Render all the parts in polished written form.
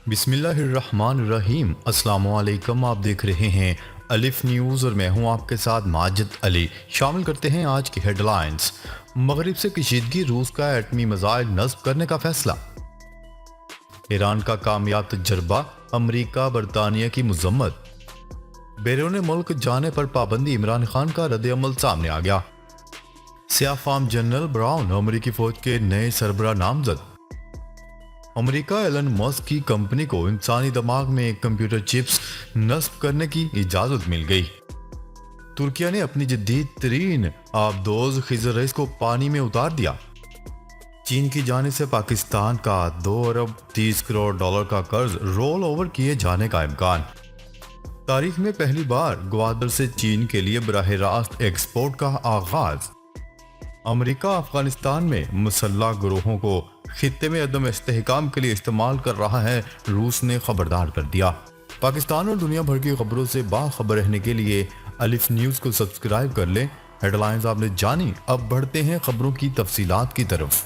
बिस्मिल्लाहिर्रहमानिर्रहीम। अस्सलामुअलैकुम। आप देख रहे हैं अलिफ न्यूज़ और मैं हूं आपके साथ माजिद अली। शामिल करते हैं आज की हेडलाइंस। मगरिब से कशीदगी, रूस का एटमी मिसाइल नस्ब करने का फैसला। ईरान का कामयाब तजर्बा, अमरीका बरतानिया की मजम्मत। बैरून मुल्क जाने पर पाबंदी, इमरान खान का रद्द-ए-अमल सामने आ गया। सियाफाम जनरल ब्राउन अमरीकी फौज के नए सरबराह नामजद। अमेरिका एलन मस्क की कंपनी को इंसानी दिमाग में कंप्यूटर चिप्स नस्ब करने की इजाजत मिल गई। तुर्किया ने अपनी जदीद तरीन आबदोज खिजर रईस को पानी में उतार दिया। चीन की जानिब से पाकिस्तान का 2 अरब 30 करोड़ डॉलर का कर्ज रोल ओवर किए जाने का इम्कान। तारीख में पहली बार ग्वादर से चीन के लिए बराह रास्त एक्सपोर्ट का आगाज। अमेरिका अफगानिस्तान में मुसल्लह ग्रोहों को खित्ते में अदम इस्तेहकाम के लिए इस्तेमाल कर रहा है, रूस ने खबरदार कर दिया। पाकिस्तान और दुनिया भर की खबरों से बाखबर रहने के लिए अलिफ न्यूज़ को सब्सक्राइब कर लें। हेडलाइंस आपने जानी, अब बढ़ते हैं खबरों की तफसीलात की तरफ।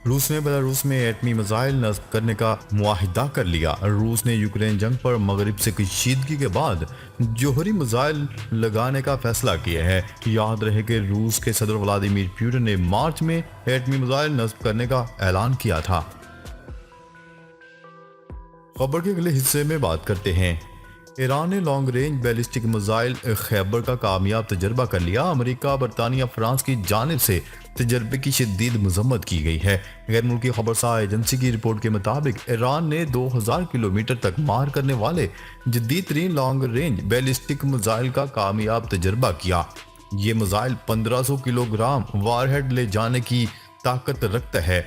रूस ने बेलारूस में एटमी मिसाइल नस्ब करने का मुआहिदा कर लिया। रूस ने यूक्रेन जंग पर मगरिब से कशीदगी के बाद जोहरी मिसाइल लगाने का फैसला किया है। याद रहे कि रूस के सदर व्लादिमीर पुतिन ने मार्च में एटमी मिसाइल नस्ब करने का ऐलान किया था। खबर के अगले हिस्से में बात करते हैं। ईरान ने long range ballistic missile Khyber का कामयाब तजर्बा कर लिया। अमेरिका, बरतानिया, फ्रांस की जानिब से तजर्बे की शदीद मजम्मत की गई है। गैर मुल्की खबरसार एजेंसी की रिपोर्ट के मुताबिक ईरान ने 2000 किलोमीटर तक मार करने वाले जदीद तरीन लॉन्ग रेंज बैलिस्टिक मिसाइल का कामयाब तजर्बा किया। ये मिसाइल 1500 किलोग्राम वारहेड ले जाने की ताकत रखता है।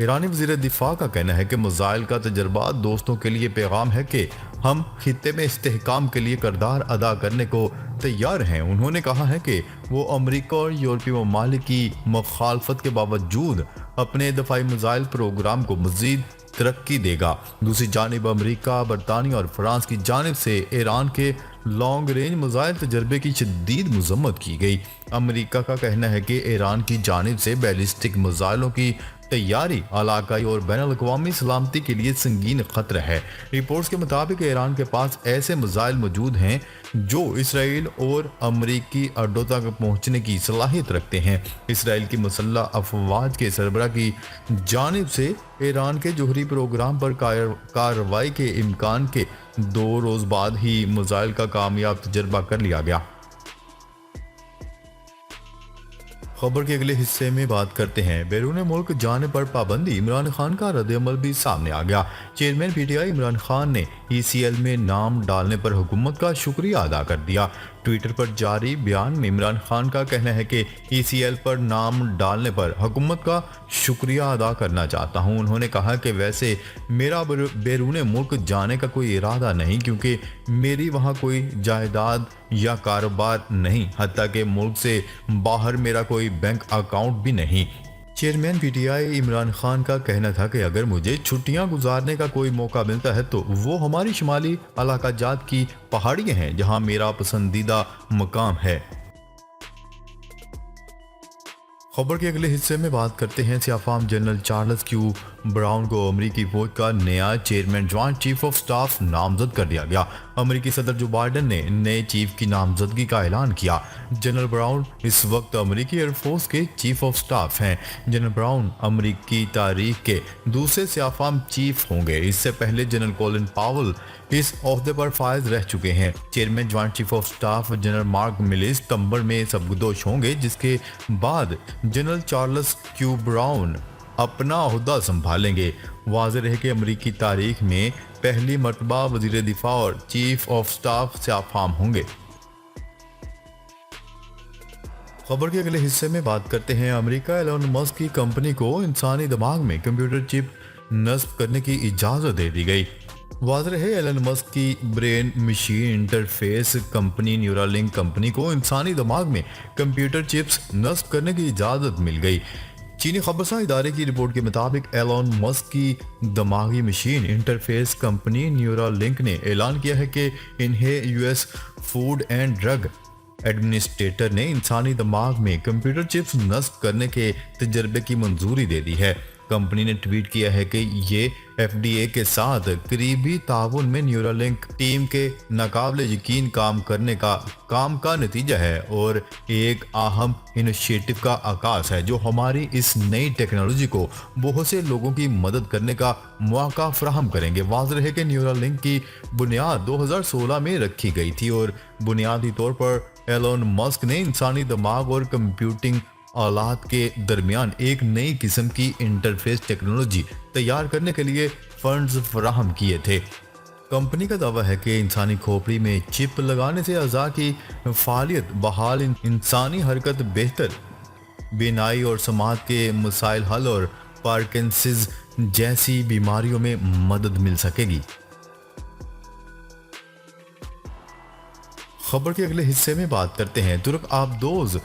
ईरानी वज़ीर दिफा का कहना है कि मिसाइल का तजर्बा दोस्तों के लिए पैगाम है कि हम खित्ते में इस्तेहकाम के लिए किरदार अदा करने को तैयार हैं। उन्होंने कहा है कि वो अमेरिका और यूरोपीय ममालिक की मुखालफत के बावजूद अपने दफाई मिसाइल प्रोग्राम को मजीद तरक्की देगा। दूसरी जानिब अमेरिका, बरतानिया और फ्रांस की जानिब से ईरान के लॉन्ग रेंज मिसाइल तजर्बे की शदीद मजम्मत की गई। अमेरिका का कहना है कि ईरान की जानिब से बैलिस्टिक मिसाइलों की तैयारी इलाकाई और बैनुल-अक़वामी सलामती के लिए संगीन खतरा है। रिपोर्ट्स के मुताबिक ईरान के पास ऐसे मिसाइल मौजूद हैं जो इसराइल और अमरीकी अड्डों तक पहुंचने की सलाहियत रखते हैं। इसराइल की मुसल्लह अफवाज के सरबराह की जानिब से ईरान के जोहरी प्रोग्राम पर कार्रवाई के इम्कान के 2 रोज बाद ही मिसाइल का कामयाब तजर्बा कर लिया गया। खबर के अगले हिस्से में बात करते हैं। बैरून मुल्क जाने पर पाबंदी, इमरान खान का रद्द-ए-अमल भी सामने आ गया। चेयरमैन पीटीआई इमरान खान ने ईसीएल में नाम डालने पर हुकूमत का शुक्रिया अदा कर दिया। ट्विटर पर जारी बयान में इमरान खान का कहना है कि ईसीएल पर नाम डालने पर हुकूमत का शुक्रिया अदा करना चाहता हूं। उन्होंने कहा कि वैसे मेरा बैरून मुल्क जाने का कोई इरादा नहीं, क्योंकि मेरी वहां कोई जायदाद या कारोबार नहीं, हत्ता कि मुल्क से बाहर मेरा कोई बैंक अकाउंट भी नहीं। चेयरमैन पीटीआई इमरान खान का कहना था कि अगर मुझे छुट्टियां गुजारने का कोई मौका मिलता है तो वो हमारी शुमाली इलाका जात की पहाड़ियां हैं, जहां मेरा पसंदीदा मकाम है। खबर के अगले हिस्से में बात करते हैं। सियाफाम जनरल चार्ल्स क्यू ब्राउन को अमेरिकी फौज का नया chairman joint chief of staff नामजद कर दिया गया। अमेरिकी सदर जो बाइडेन ने नए चीफ की नामजदगी का ऐलान किया। जनरल ब्राउन इस वक्त अमेरिकी एयरफोर्स के चीफ ऑफ स्टाफ हैं। जनरल ब्राउन अमेरिकी तारीख के दूसरे सियाफाम चीफ होंगे। इससे पहले जनरल कॉलिन पावल इस ओहदे पर फायज रह चुके हैं। Chairman joint chief of staff general Mark Milley सितंबर में सबकदोश होंगे, जिसके बाद जनरल चार्ल्स क्यू ब्राउन अपना ओहदा संभालेंगे। वाज़ेह रहे कि अमेरिकी तारीख में पहली मरतबा वज़ीर दिफा और चीफ ऑफ स्टाफ सियाफाम होंगे। खबर के अगले हिस्से में बात करते हैं। अमेरिका एलन मस्क की कंपनी को इंसानी दिमाग में कंप्यूटर चिप नस्ब करने की इजाज़त दे दी गई। वाज़ेह है, एलन मस्क की brain machine interface company Neuralink company को इंसानी दिमाग में कंप्यूटर चिप्स नस्ब करने की इजाज़त मिल गई। चीनी खबरसार इदारे की रिपोर्ट के मुताबिक एलन मस्क की दिमागी मशीन इंटरफेस कंपनी न्यूरालिंक ने ऐलान किया है कि इन्हें US food and drug administrator ने इंसानी दिमाग में कंप्यूटर चिप्स नस्ब करने के तजर्बे की मंजूरी दे दी है। कंपनी ने ट्वीट किया है कि ये FDA के साथ करीबी ताउन में न्यूरालिंक टीम के नाकाबिले यकीन काम का नतीजा है और एक अहम इनिशिएटिव का आगाज है जो हमारी इस नई टेक्नोलॉजी को बहुत से लोगों की मदद करने का मौका फराहम करेंगे। वाज़ेह है कि न्यूरालिंक की बुनियाद 2016 में रखी गई थी और बुनियादी तौर पर एलोन मस्क ने इंसानी दिमाग और कंप्यूटिंग औलाद के दरमियान एक नई किस्म की इंटरफेस टेक्नोलॉजी तैयार करने के लिए फंड्स फराहम किए थे। कंपनी का दावा है कि इंसानी खोपड़ी में चिप लगाने से अज़ा की फालियत बहाल, इंसानी हरकत बेहतर, बीनाई और समात के मसाइल हल और पार्किंसंस जैसी बीमारियों में मदद मिल सकेगी। खबर के अगले हिस्से में बात करते हैं। तुर्क आबदोज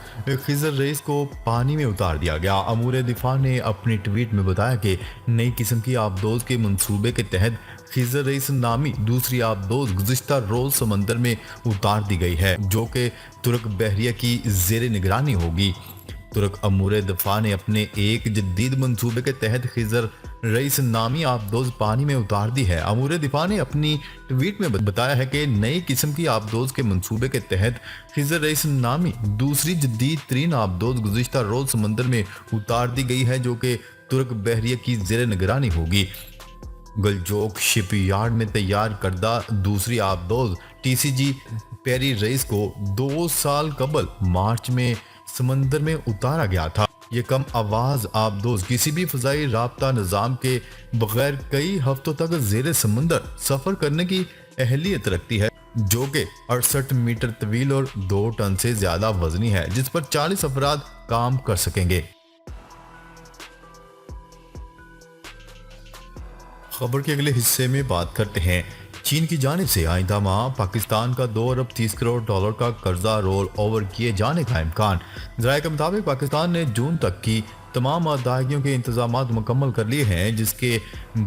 खिजर रईस को पानी में उतार दिया गया। अमूर दिफा ने अपनी ट्वीट में बताया कि नई किस्म की आबदोज के मंसूबे के तहत खिजर रईस नामी दूसरी आबदोज गुज़िश्ता रोज समंदर में उतार दी गई है जो कि तुर्क बहरिया की जेर निगरानी होगी। तुर्क अमूर दिफा ने अपने एक जदीद मंसूबे के तहत खिजर रईस नामी आबदोज पानी में उतार दी है। अमूर दिफा ने अपनी ट्वीट में बताया है कि नई किस्म की आबदोज के मंसूबे के तहत खिजर रईस नामी दूसरी जदीद तरीन आबदोज गुज़िश्ता रोज समंदर में उतार दी गई है जो कि तुर्क बहरिया की जेर निगरानी होगी। गलजोक शिपयार्ड में तैयार करदा दूसरी आबदोज TCG पेरी रईस को 2 साल कबल मार्च में समंदर में उतारा गया था। ये कम आवाज आबदोज किसी भी फजाई राब्ता निज़ाम के बगैर कई हफ्तों तक जेर समंदर सफर करने की अहलियत रखती है जो कि 68 मीटर तवील और 2 टन से ज्यादा वजनी है जिस पर 40 अफराद काम कर सकेंगे। खबर के अगले हिस्से में बात करते हैं। चीन की जानिब से आइंदा माह पाकिस्तान का 2 अरब 30 करोड़ डॉलर का कर्जा रोल ओवर किए जाने का इम्कान। ज़राए के मुताबिक पाकिस्तान ने जून तक की तमाम अदायगियों के इंतजाम मुकम्मल कर लिए हैं जिसके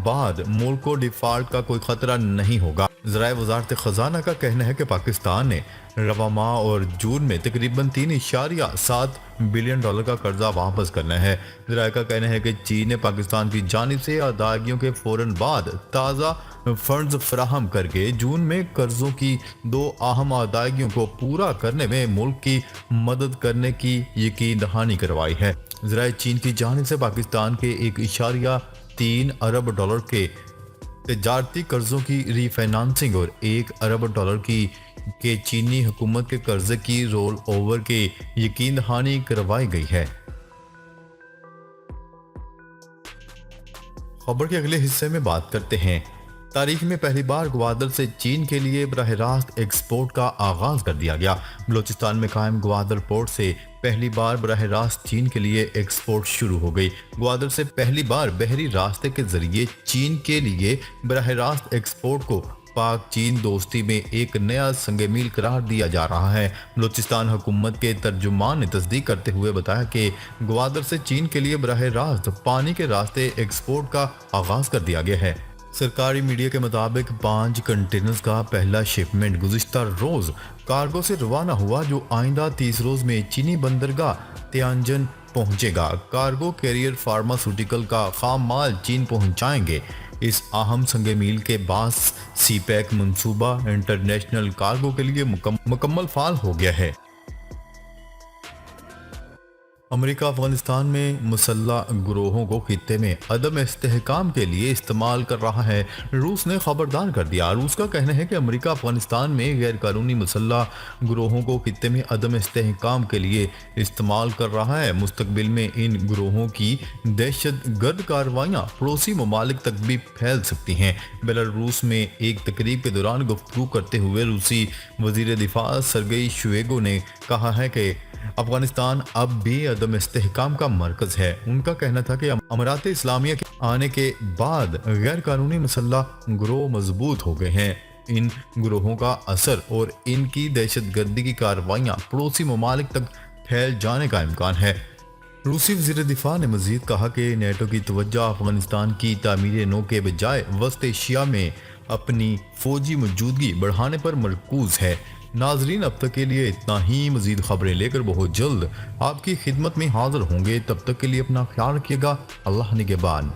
बाद मुल्क को डिफॉल्ट का कोई खतरा नहीं होगा। ज़राए वजारत खजाना का कहना है कि पाकिस्तान ने रवा माह और जून में तकरीबन 3.7 बिलियन डॉलर का कर्जा वापस करना है। ज़राए का कहना है कि चीन ने पाकिस्तान की जानिब से अदायगियों के फौरन बाद ताज़ा फंड्स फराहम करके जून में कर्जों की 2 अहम अदायगियों को पूरा करने में मुल्क की मदद करने की यकीन दहानी करवाई है। ज़राए चीन की जानिब से पाकिस्तान के 1.3 अरब डॉलर के तजारती कर्जों की रीफाइनेंसिंग और 1 अरब डॉलर के चीनी हुकूमत के कर्जे की रोल ओवर के यकीन दहानी करवाई गई है। खबर के अगले हिस्से में बात करते हैं। तारीख में पहली बार ग्वादर से चीन के लिए बराह रास्त एक्सपोर्ट का आगाज कर दिया गया। बलोचिस्तान में कायम ग्वादर पोर्ट से पहली बार बराह रास्त चीन के लिए एक्सपोर्ट शुरू हो गई। ग्वादर से पहली बार बहरी रास्ते के जरिए चीन के लिए बराह रास्त एक्सपोर्ट को पाक चीन दोस्ती में एक नया संग-ए-मील करार दिया जा रहा है। बलोचिस्तान हुकूमत के तर्जुमान ने तस्दीक करते हुए बताया कि ग्वादर से चीन के लिए बराह रास्त पानी के रास्ते एक्सपोर्ट का आगाज कर दिया गया है। सरकारी मीडिया के मुताबिक 5 कंटेनर्स का पहला शिपमेंट गुज़िश्ता रोज कार्गो से रवाना हुआ जो आइंदा 30 रोज में चीनी बंदरगाह तियानजिन पहुंचेगा। कार्गो कैरियर फार्मास्यूटिकल का खाम माल चीन पहुंचाएंगे। इस अहम संग-ए-मील के बाद सीपैक मंसूबा इंटरनेशनल कार्गो के लिए मुकम्मल फाल हो गया है। अमेरिका अफगानिस्तान में मुसल्लह गुरोहों को खित्ते में अदम इस्तेहकाम के लिए इस्तेमाल कर रहा है। रूस ने खबरदार कर दिया। रूस का कहना है कि अमेरिका अफगानिस्तान में गैर कानूनी मुसल्लह गुरोहों को खित्ते में अदम इस्तेहकाम के लिए इस्तेमाल कर रहा है। मुस्तकबिल में इन गुरोहों की दहशत गर्द कार्रवाइयाँ पड़ोसी ममालिक तक भी फैल सकती हैं। बेलारूस में एक तकरीब के दौरान गुफ्तगू करते हुए रूसी वजीर दिफा सरगेई शुएगो ने कहा है कि अफगानिस्तान अब भी अदम इस्तेहकाम का मरकज है। उनका कहना था कि अमारात इस्लामिया के आने के बाद गैर कानूनी मुसल्लह गुरोह मजबूत हो गए हैं। इन गुरोहों का असर और इनकी दहशतगर्दी की कार्रवाइयाँ पड़ोसी ममालिक तक फैल जाने का इम्कान है। रूसी वज़ीर दिफा ने मजीद कहा कि नेटो की तवज्जो अफगानिस्तान की तामीर नो के बजाय वस्त एशिया में अपनी फौजी मौजूदगी बढ़ाने पर मरकूज है। नाजरीन, अब तक के लिए इतना ही। मजीद खबरें लेकर बहुत जल्द आपकी खिदमत में हाजिर होंगे। तब तक के लिए अपना ख्याल रखिएगा। अल्लाह निगहबान।